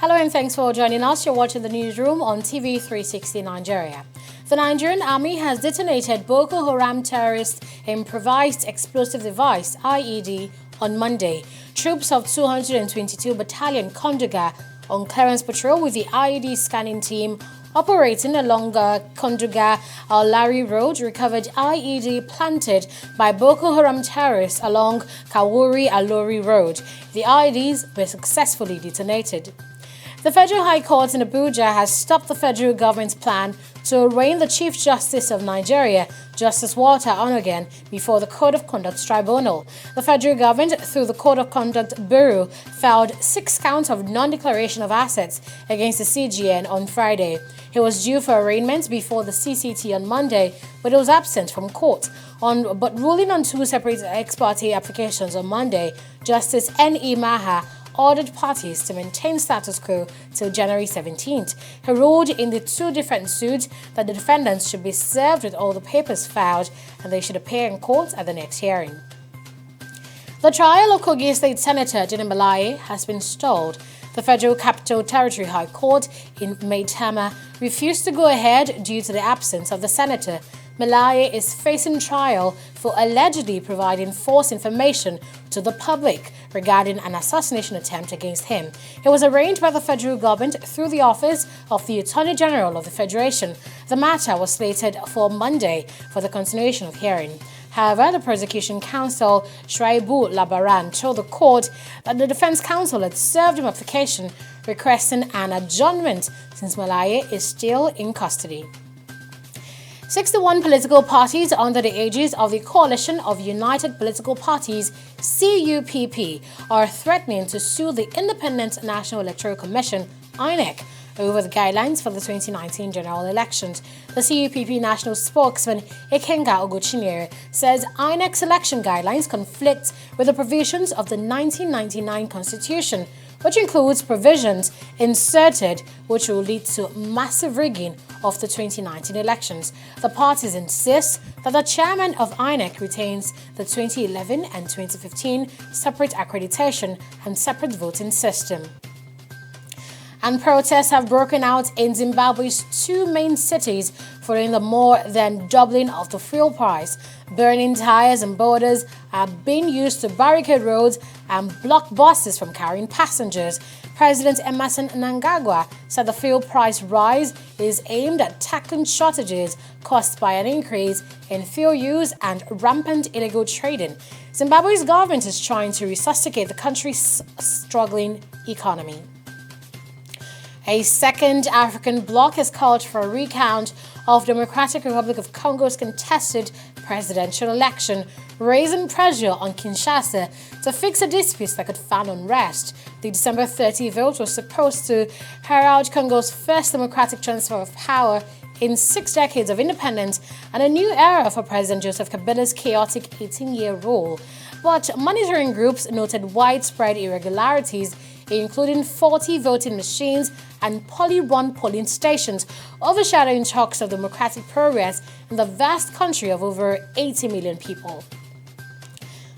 Hello and thanks for joining us. You're watching the newsroom on TV 360 Nigeria. The Nigerian army has detonated Boko Haram terrorist improvised explosive device (IED) on Monday. Troops of 222 Battalion Konduga on clearance patrol with the IED scanning team operating along Konduga Lari Road recovered IED planted by Boko Haram terrorists along Kawuri Alori Road. The IEDs were successfully detonated. The Federal High Court in Abuja has stopped the federal government's plan to arraign the Chief Justice of Nigeria, Justice Walter Onogen, before the Code of Conduct Tribunal. The federal government, through the Code of Conduct Bureau, filed 6 counts of non-declaration of assets against the CGN on Friday. He was due for arraignment before the CCT on Monday, but he was absent from court. But ruling on 2 separate ex parte applications on Monday, Justice N.E. Maha ordered parties to maintain status quo till January 17th. He ruled in the 2 different suits that the defendants should be served with all the papers filed and they should appear in court at the next hearing. The trial of Kogi State Senator Melaye has been stalled. The Federal Capital Territory High Court in Maitama refused to go ahead due to the absence of the senator. Melaye is facing trial for allegedly providing false information to the public regarding an assassination attempt against him. It was arranged by the federal government through the Office of the Attorney General of the Federation. The matter was slated for Monday for the continuation of hearing. However, the prosecution counsel, Shraibu Labaran, told the court that the defense counsel had served him application requesting an adjournment since Melaye is still in custody. 61 political parties under the aegis of the Coalition of United Political Parties, CUPP, are threatening to sue the Independent National Electoral Commission, INEC, over the guidelines for the 2019 general elections. The CUPP national spokesman, Ikenga Ogochinyere, says INEC's election guidelines conflict with the provisions of the 1999 Constitution, which includes provisions inserted which will lead to massive rigging of the 2019 elections. The parties insist that the chairman of INEC retains the 2011 and 2015 separate accreditation and separate voting system. And protests have broken out in Zimbabwe's 2 main cities following the more than doubling of the fuel price. Burning tires and borders are being used to barricade roads and block buses from carrying passengers. President Emerson Mnangagwa said the fuel price rise is aimed at tackling shortages caused by an increase in fuel use and rampant illegal trading. Zimbabwe's government is trying to resuscitate the country's struggling economy. A second African bloc has called for a recount of Democratic Republic of Congo's contested presidential election, raising pressure on Kinshasa to fix a dispute that could fan unrest. The December 30 vote was supposed to herald Congo's first democratic transfer of power in 6 decades of independence and a new era for President Joseph Kabila's chaotic 18-year rule. But monitoring groups noted widespread irregularities, including 40 voting machines and poly-run polling stations, overshadowing talks of democratic progress in the vast country of over 80 million people.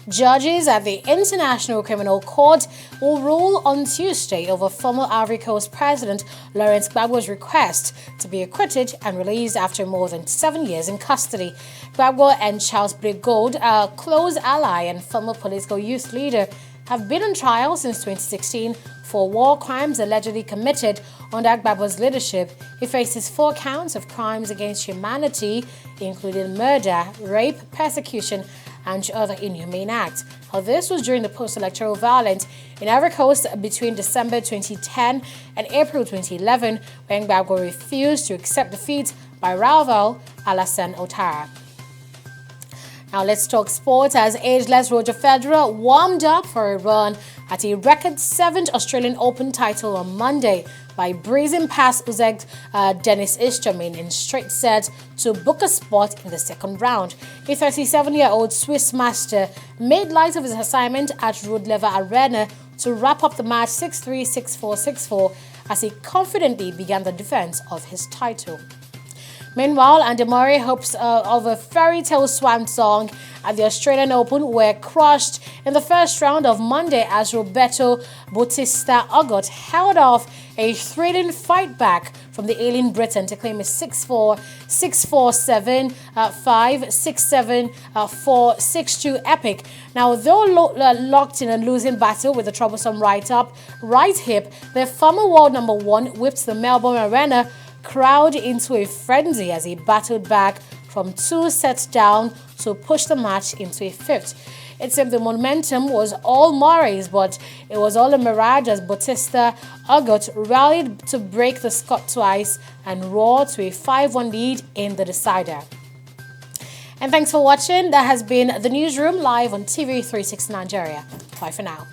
Judges at the International Criminal Court will rule on Tuesday over former Ivory Coast President Laurent Gbagbo's request to be acquitted and released after more than 7 years in custody. Gbagbo and Charles Blegold, a close ally and former political youth leader, have been on trial since 2016 for war crimes allegedly committed under Gbagbo's leadership. He faces 4 counts of crimes against humanity, including murder, rape, persecution, and other inhumane acts. Now, this was during the post-electoral violence in Ivory Coast between December 2010 and April 2011, when Gbagbo refused to accept defeat by rival Alassane Ouattara. Now let's talk sports as ageless Roger Federer warmed up for a run at a record 7th Australian Open title on Monday by breezing past Uzbek Denis Istomin in straight sets to book a spot in the second round. The 37-year-old Swiss master made light of his assignment at Rod Laver Arena to wrap up the match 6-3, 6-4, 6-4 as he confidently began the defense of his title. Meanwhile, Andy Murray's hopes of a fairy tale swan song at the Australian Open were crushed in the first round of Monday as Roberto Bautista Agut held off a thrilling fight back from the ailing Britain to claim a 6-4, 6-4, 7, 5, 6-7, 4, 6-2 epic. Now, though locked in a losing battle with a troublesome right hip, the former world number 1 whipped the Melbourne Arena crowd into a frenzy as he battled back from 2 sets down to push the match into a 5th. It seemed the momentum was all Murray's, but it was all a mirage as Bautista Agut rallied to break the Scot twice and roar to a 5-1 lead in the decider. And thanks for watching. That has been The Newsroom live on TV 360 Nigeria. Bye for now.